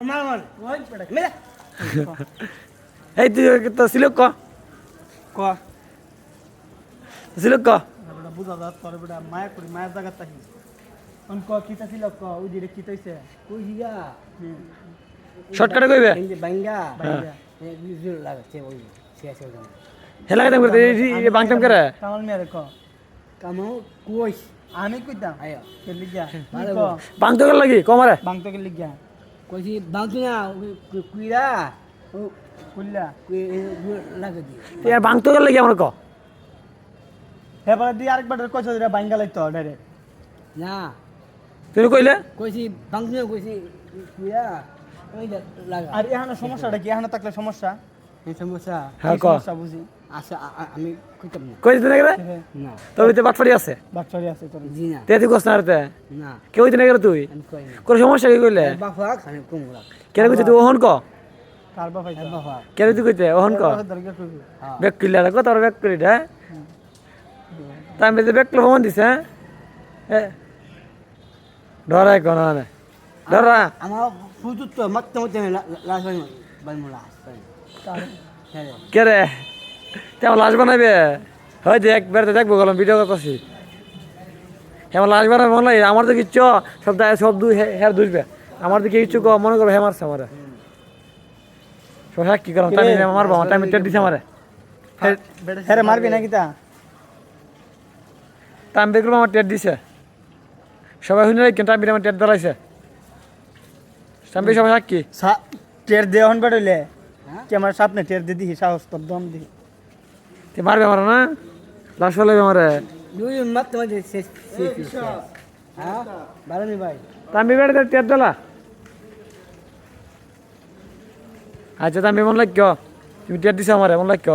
মার ওই বেটা মেলা এই তুই তো ছিল ক ক ছিল ক বেটা বুঝা দাও তোর বেটা মায়া করি মায়ের জায়গা তাকি কোন ক কিতা ছিল ক ওই যে কি তইছে কই হিয়া শর্টকাটে কইবে এই যে বাঙ্গা বাইরে এই বিজুল লাগাচ্ছে ওই শেষ হয়ে যাবে হেলা কাম করতে এই বাংটাম করে কামাল মেরে ক কামাও কইস আমি কইতাম আয়া কে লিগা ভালো ক বাং তো লাগি কমারে বাংতো কে লিগা কইছি বাঙ্গি না কুইরা ও কুল্লা কুই লাগা দি তুই আর বাং তো লাগি আমার ক হেবার দি আরেকবার কইছ রে বাইঙ্গা লাইতো ডাইরেক্ট না তুই কইলে কইছি বাঙ্গি না কইছি কুইরা ওই লাগা আর এখানে সমস্যাটা কি এখানে থাকলে সমস্যা এই সমস্যা হ্যাঁ কি ক সমস্যা বুঝি আচ্ছা আমি কইতাম না কই দিতে গেলে না তবে তো বাটফারি আছে বাচ্চারি আছে তোর জি না তে তুই কষ্ট না রে না কেউ দিনে গেলে তুই আমি কই না কোন সমস্যা কি কইলে বাফা খানে কুমড়া কেন কইতে তুই ওহন ক কার বা ফাইদা বাফা কেন তুই কইতে ওহন ক দরকার কইবি হ্যাঁ ব্যাক কিলা কত আর ব্যাক করি হ্যাঁ তাই আমি ব্যাক লো ফোন দিছে হ্যাঁ ডরাই কোন না ডরা আমার ফুটু তো মাত্র মধ্যে লাশ বানমুলা হ্যাঁ কে রে তেমন লাশ বানাবে হয় দেখ বেড়াতে দেখবো গেলাম ভিডিও করতেছি হেমন লাশ বানাবে মনে হয় আমার তো কিচ্ছু সব দায় সব দুই হেয়ার দুইবে আমার দিকে কিচ্ছু মনে করবে হ্যাঁ মারছে আমার সব হ্যাঁ কি করলাম টাইম মারবো আমার টাইম টেট দিছে আমারে হ্যাঁ মারবি নাকি তা টাইম দেখলাম আমার টেট দিছে সবাই শুনে রাখেন টাইম আমার টেট দাঁড়াইছে টাইম সবাই সাক্ষী টের দে হন বেড়লে কি আমার সামনে টের দে দিহি সাহস তোর দম দিহি তে মারবে আমার না লাশ ফেলাবে আমারে দুই মাত্র মধ্যে শেষ হ্যাঁ বারানি ভাই টাইম বেড়ে টেট দিলা আচ্ছা টাইম মন লাগ তুমি টেট দিছে আমারে মন লাগ